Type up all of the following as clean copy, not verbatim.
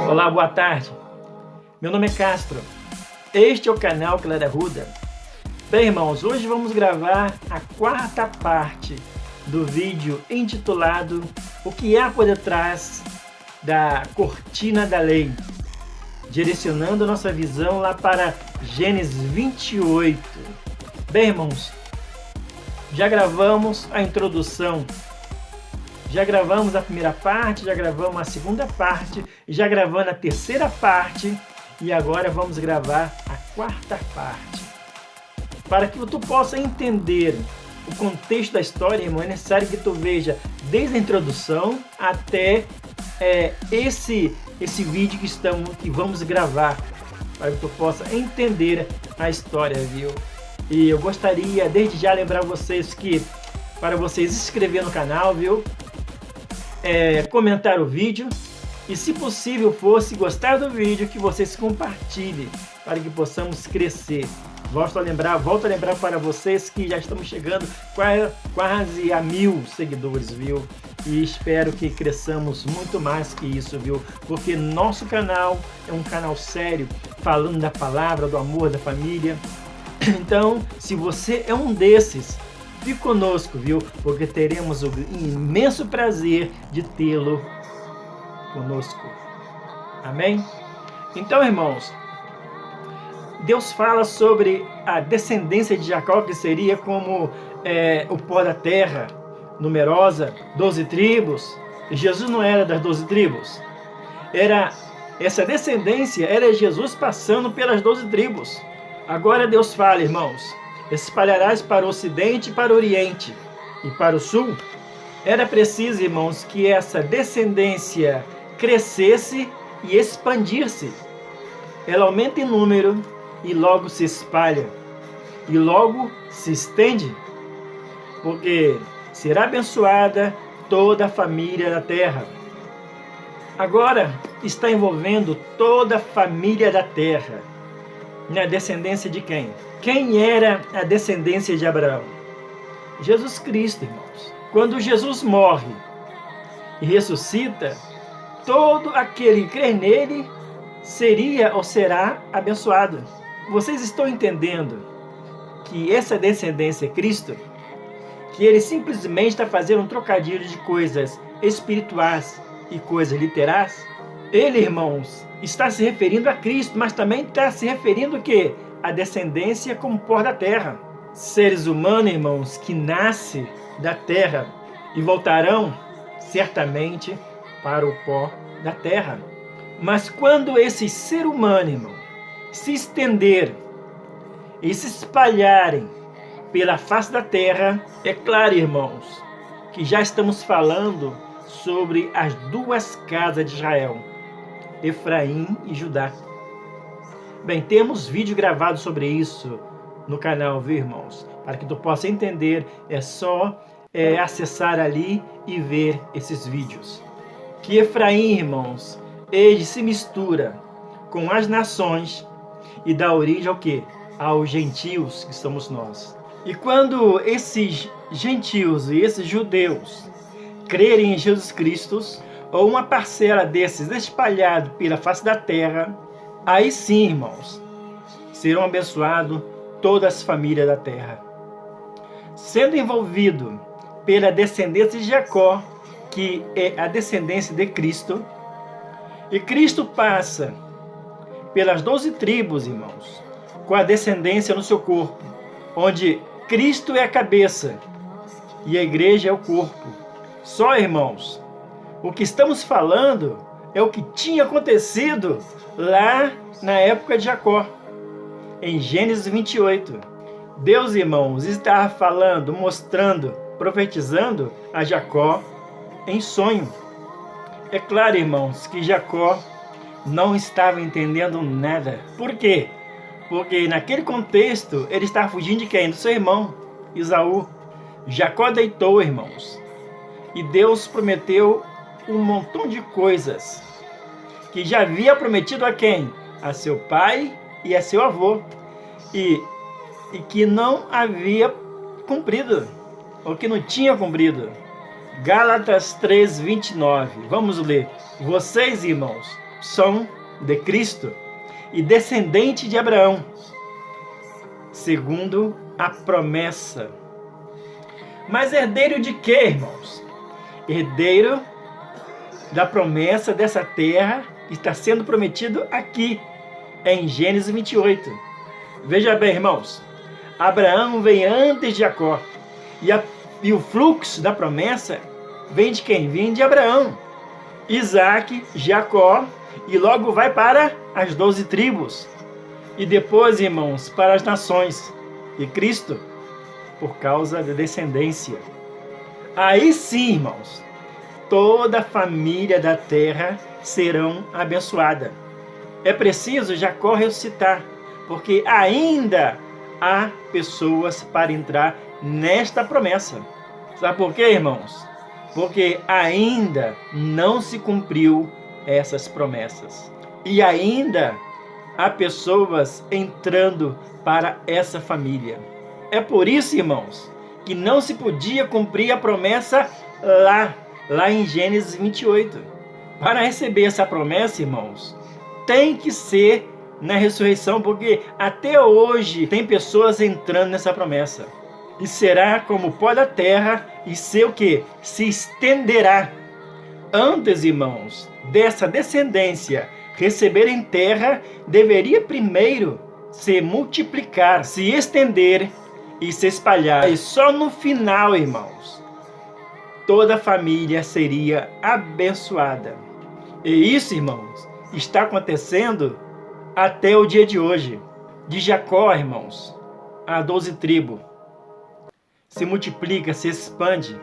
Olá, boa tarde. Meu nome é Castro. Este é o canal Clara Ruda. Bem, irmãos, hoje vamos gravar a quarta parte do vídeo intitulado O que há por detrás da cortina da lei, direcionando nossa visão lá para Gênesis 28. Bem, irmãos, já gravamos a introdução, já gravamos a primeira parte, já gravamos a segunda parte, já gravamos a terceira parte e agora vamos gravar a quarta parte. Para que tu possa entender o contexto da história, irmão, é necessário que tu veja desde a introdução até esse vídeo que vamos gravar, para que tu possa entender a história, viu? E eu gostaria desde já lembrar vocês que para vocês se inscrever no canal, viu? Comentar o vídeo e, se possível fosse gostar do vídeo, que vocês compartilhem para que possamos crescer. Volto a lembrar para vocês que já estamos chegando quase a 1000 seguidores, viu? E espero que cresçamos muito mais que isso, viu? Porque nosso canal é um canal sério, falando da palavra, do amor, da família. Então, se você é um desses, fique conosco, viu? Porque teremos o imenso prazer de tê-lo conosco. Amém? Então, irmãos, Deus fala sobre a descendência de Jacó, que seria como o pó da terra, numerosa, 12 tribos. E Jesus não era das 12 tribos. Essa descendência era Jesus passando pelas 12 tribos. Agora Deus fala, irmãos, espalharás para o ocidente, para o oriente e para o sul. Era preciso, irmãos, que essa descendência crescesse e expandisse. Ela aumenta em número e logo se espalha e logo se estende, porque será abençoada toda a família da terra. Agora está envolvendo toda a família da terra. Na descendência de quem? Quem era a descendência de Abraão? Jesus Cristo, irmãos. Quando Jesus morre e ressuscita, todo aquele que crer nele seria ou será abençoado. Vocês estão entendendo que essa descendência é Cristo? Que ele simplesmente está fazendo um trocadilho de coisas espirituais e coisas literais? Ele, irmãos, está se referindo a Cristo, mas também está se referindo o quê? A descendência como pó da terra. Seres humanos, irmãos, que nascem da terra e voltarão certamente para o pó da terra. Mas quando esse ser humano, irmão, se estender e se espalharem pela face da terra, é claro, irmãos, que já estamos falando sobre as duas casas de Israel, Efraim e Judá. Bem, temos vídeo gravado sobre isso no canal, viu, irmãos? Para que tu possa entender, é só acessar ali e ver esses vídeos. Que Efraim, irmãos, ele se mistura com as nações e dá origem ao quê? Aos gentios, que somos nós. E quando esses gentios e esses judeus crerem em Jesus Cristo, ou uma parcela desses espalhado pela face da terra, aí sim, irmãos, serão abençoados todas as famílias da terra. Sendo envolvido pela descendência de Jacó, que é a descendência de Cristo, e Cristo passa pelas 12 tribos, irmãos, com a descendência no seu corpo, onde Cristo é a cabeça e a igreja é o corpo. Só, irmãos, o que estamos falando é o que tinha acontecido lá na época de Jacó, em Gênesis 28. Deus, irmãos, estava falando, mostrando, profetizando a Jacó em sonho. É claro, irmãos, que Jacó não estava entendendo nada. Por quê? Porque naquele contexto ele estava fugindo de quem? Do seu irmão, Esaú. Jacó deitou, irmãos, e Deus prometeu um montão de coisas que já havia prometido a quem? A seu pai e a seu avô, e que não havia cumprido, ou que não tinha cumprido. Gálatas 3:29, vamos ler. Vocês, irmãos, são de Cristo e descendente de Abraão, segundo a promessa. Mas herdeiro de quê, irmãos? Herdeiro da promessa dessa terra que está sendo prometido aqui, em Gênesis 28. Veja bem, irmãos, Abraão vem antes de Jacó, e o fluxo da promessa vem de quem? Vem de Abraão, Isaac, Jacó, e logo vai para as 12 tribos. E depois, irmãos, para as nações. E Cristo, por causa da descendência. Aí sim, irmãos, toda a família da terra serão abençoada. É preciso Jacó ressuscitar, porque ainda há pessoas para entrar nesta promessa. Sabe por quê, irmãos? Porque ainda não se cumpriu essas promessas. E ainda há pessoas entrando para essa família. É por isso, irmãos, que não se podia cumprir a promessa lá em Gênesis 28. Para receber essa promessa, irmãos, tem que ser na ressurreição, porque até hoje tem pessoas entrando nessa promessa. E será como o pó da terra e ser o quê? Se estenderá. Antes, irmãos, dessa descendência receber em terra, deveria primeiro se multiplicar, se estender e se espalhar. E só no final, irmãos, toda a família seria abençoada. E isso, irmãos, está acontecendo até o dia de hoje. De Jacó, irmãos, a 12 tribos, se multiplica, se expande,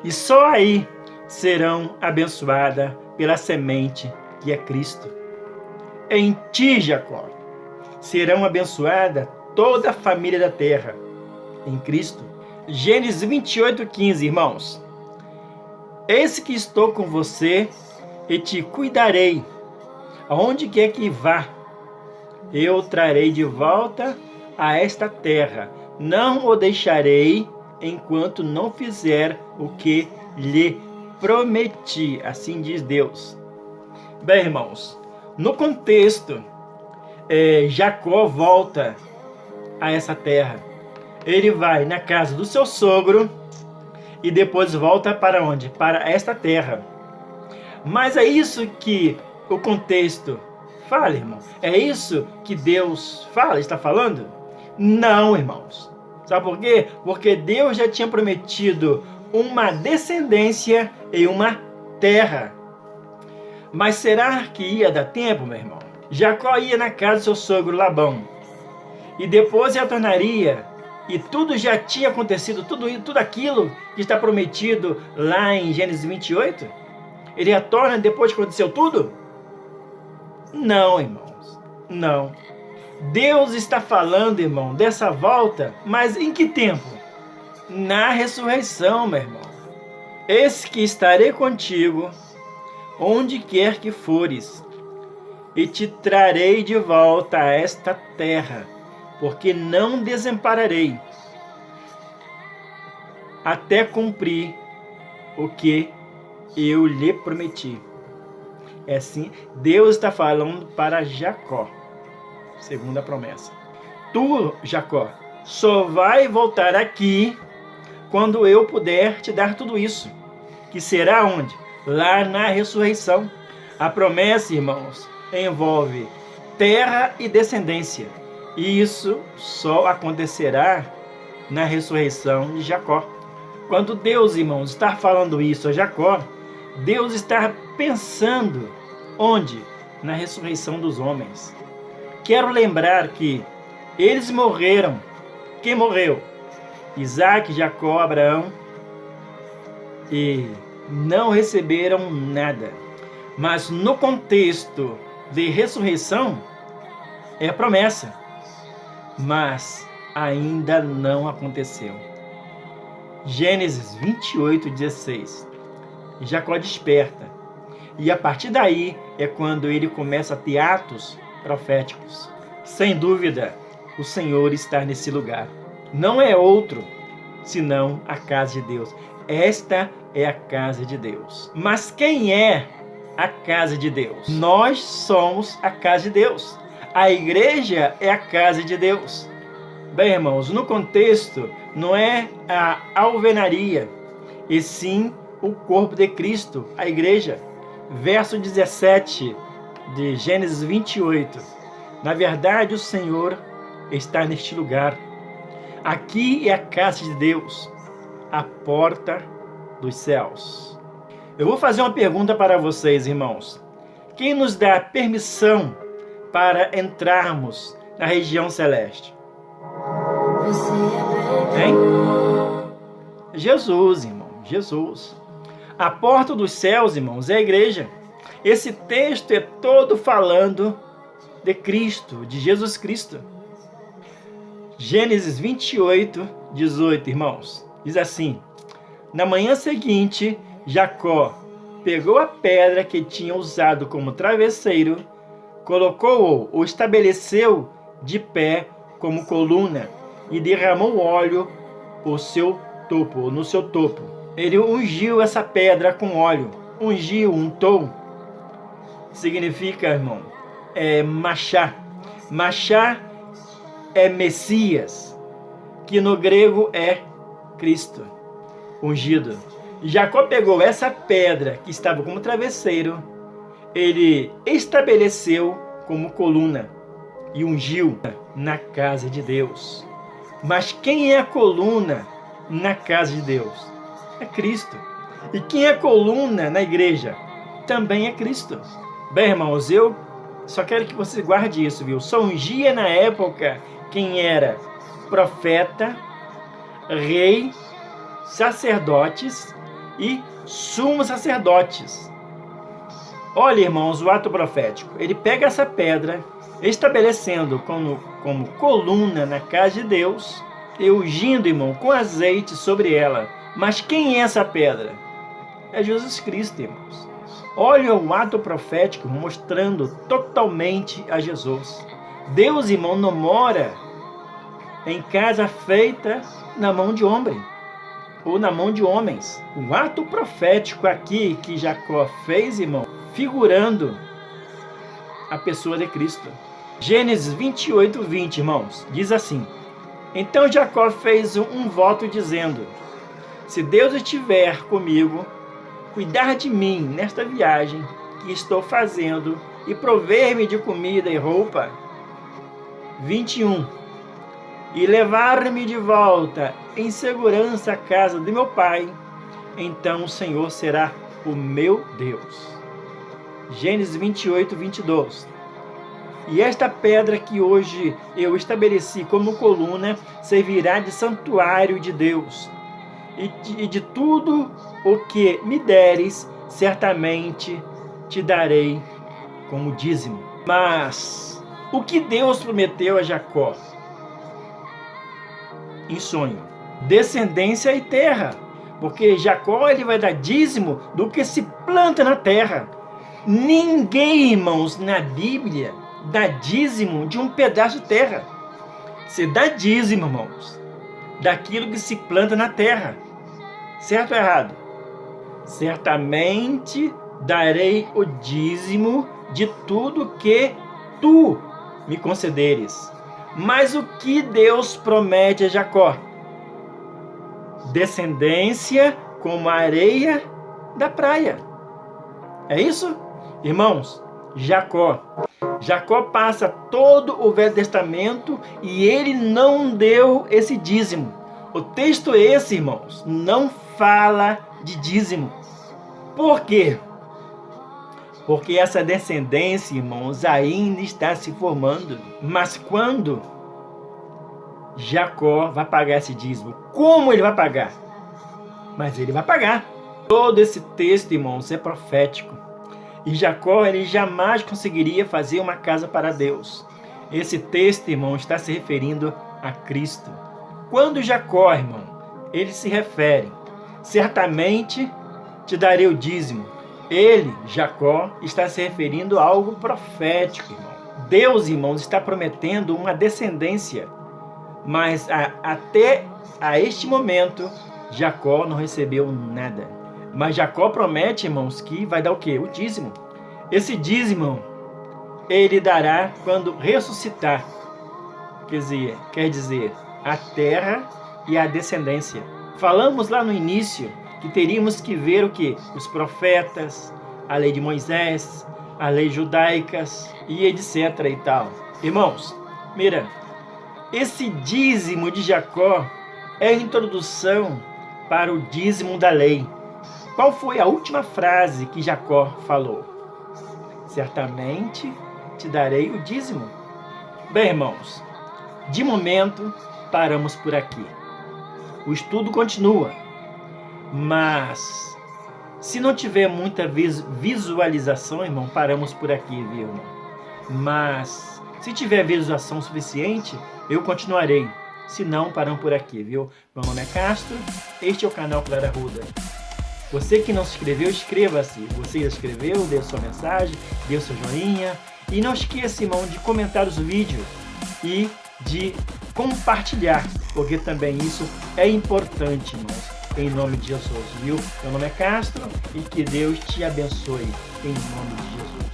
e só aí serão abençoadas pela semente que é Cristo. Em ti, Jacó, serão abençoada toda a família da terra, em Cristo. Gênesis 28:15, irmãos. Eis que estou com você e te cuidarei, aonde quer que vá, eu trarei de volta a esta terra, não o deixarei enquanto não fizer o que lhe prometi, assim diz Deus. Bem, irmãos, no contexto, Jacó volta a essa terra. Ele vai na casa do seu sogro e depois volta para onde? Para esta terra. Mas é isso que o contexto fala, irmão? É isso que Deus fala, está falando? Não, irmãos. Sabe por quê? Porque Deus já tinha prometido uma descendência e uma terra. Mas será que ia dar tempo, meu irmão? Jacó ia na casa do seu sogro Labão. E depois retornaria. E tudo já tinha acontecido, tudo aquilo que está prometido lá em Gênesis 28? Ele retorna depois que aconteceu tudo? Não, irmãos. Não. Deus está falando, irmão, dessa volta, mas em que tempo? Na ressurreição, meu irmão. Eis que estarei contigo, onde quer que fores, e te trarei de volta a esta terra, porque não desampararei, até cumprir o que eu lhe prometi. É assim, Deus está falando para Jacó, segundo a promessa. Tu, Jacó, só vai voltar aqui quando eu puder te dar tudo isso. Que será onde? Lá na ressurreição. A promessa, irmãos, envolve terra e descendência. E isso só acontecerá na ressurreição de Jacó. Quando Deus, irmãos, está falando isso a Jacó, Deus está pensando onde? Na ressurreição dos homens. Quero lembrar que eles morreram. Quem morreu? Isaac, Jacó, Abraão. E não receberam nada. Mas no contexto de ressurreição, é a promessa. Mas ainda não aconteceu. Gênesis 28:16. Jacó desperta. E a partir daí é quando ele começa a ter atos proféticos. Sem dúvida, o Senhor está nesse lugar. Não é outro, senão a casa de Deus. Esta é a casa de Deus. Mas quem é a casa de Deus. Nós somos a casa de Deus. A igreja é a casa de Deus. Bem, irmãos, no contexto, não é a alvenaria, e sim o corpo de Cristo, a igreja. Verso 17 de Gênesis 28. Na verdade, o Senhor está neste lugar. Aqui é a casa de Deus, a porta dos céus. Eu vou fazer uma pergunta para vocês, irmãos. Quem nos dá permissão para entrarmos na região celeste? Hein? Jesus, irmão, Jesus. A porta dos céus, irmãos, é a igreja. Esse texto é todo falando de Cristo, de Jesus Cristo. Gênesis 28, 18, irmãos, diz assim: na manhã seguinte, Jacó pegou a pedra que tinha usado como travesseiro, colocou-o ou estabeleceu de pé como coluna e derramou óleo no seu topo. Ele ungiu essa pedra com óleo. Ungiu, untou, significa, irmão, Machá. Machá é Messias, que no grego é Cristo, ungido. Jacó pegou essa pedra que estava como travesseiro, ele estabeleceu como coluna e ungiu na casa de Deus. Mas quem é a coluna na casa de Deus? É Cristo. E quem é a coluna na igreja? Também é Cristo. Bem, irmãos, eu só quero que você guarde isso, viu? Só ungia na época quem era profeta, rei, sacerdotes e sumos sacerdotes. Olha, irmãos, o ato profético. Ele pega essa pedra, estabelecendo como coluna na casa de Deus, e ungindo, irmão, com azeite sobre ela. Mas quem é essa pedra? É Jesus Cristo, irmãos. Olha o ato profético mostrando totalmente a Jesus. Deus, irmão, não mora em casa feita na mão de homem ou na mão de homens. O ato profético aqui que Jacó fez, irmão, figurando a pessoa de Cristo. Gênesis 28, 20, irmãos, diz assim: então Jacó fez um voto dizendo: se Deus estiver comigo, cuidar de mim nesta viagem que estou fazendo e prover-me de comida e roupa. 21. E levar-me de volta em segurança à casa de meu pai, então o Senhor será o meu Deus. Gênesis 28, 22. E esta pedra que hoje eu estabeleci como coluna servirá de santuário de Deus. E de tudo o que me deres, certamente te darei como dízimo. Mas o que Deus prometeu a Jacó? Em sonho: descendência e terra. Porque Jacó, ele vai dar dízimo do que se planta na terra. Ninguém, irmãos, na Bíblia dá dízimo de um pedaço de terra. Se dá dízimo, irmãos, daquilo que se planta na terra. Certo ou errado? Certamente darei o dízimo de tudo que tu me concederes. Mas o que Deus promete a Jacó? Descendência como a areia da praia. É isso? Irmãos, Jacó passa todo o Velho Testamento e ele não deu esse dízimo. O texto esse, irmãos, não fala de dízimo. Por quê? Porque essa descendência, irmãos, ainda está se formando. Mas quando Jacó vai pagar esse dízimo? Como ele vai pagar? Mas ele vai pagar. Todo esse texto, irmãos, é profético. E Jacó, ele jamais conseguiria fazer uma casa para Deus. Esse texto, irmão, está se referindo a Cristo. Quando Jacó, irmão, ele se refere: certamente te darei o dízimo. Ele, Jacó, está se referindo a algo profético, irmão. Deus, irmãos, está prometendo uma descendência. Mas até a este momento, Jacó não recebeu nada. Mas Jacó promete, irmãos, que vai dar o quê? O dízimo. Esse dízimo ele dará quando ressuscitar. Quer dizer, a terra e a descendência. Falamos lá no início que teríamos que ver o que? Os profetas, a lei de Moisés, a lei judaicas e etc e tal. Irmãos, mira, esse dízimo de Jacó é a introdução para o dízimo da lei. Qual foi a última frase que Jacó falou? Certamente te darei o dízimo. Bem, irmãos, de momento paramos por aqui. O estudo continua, mas se não tiver muita visualização, irmão, paramos por aqui, viu, irmão? Mas se tiver visualização suficiente, eu continuarei. Se não, paramos por aqui, viu? Meu nome é Castro, este é o canal Clara Ruda. Você que não se inscreveu, inscreva-se. Você já inscreveu, dê sua mensagem, dê o seu joinha. E não esqueça, irmão, de comentar os vídeos e de compartilhar, porque também isso é importante, irmãos. Em nome de Jesus, viu? Meu nome é Castro e que Deus te abençoe. Em nome de Jesus.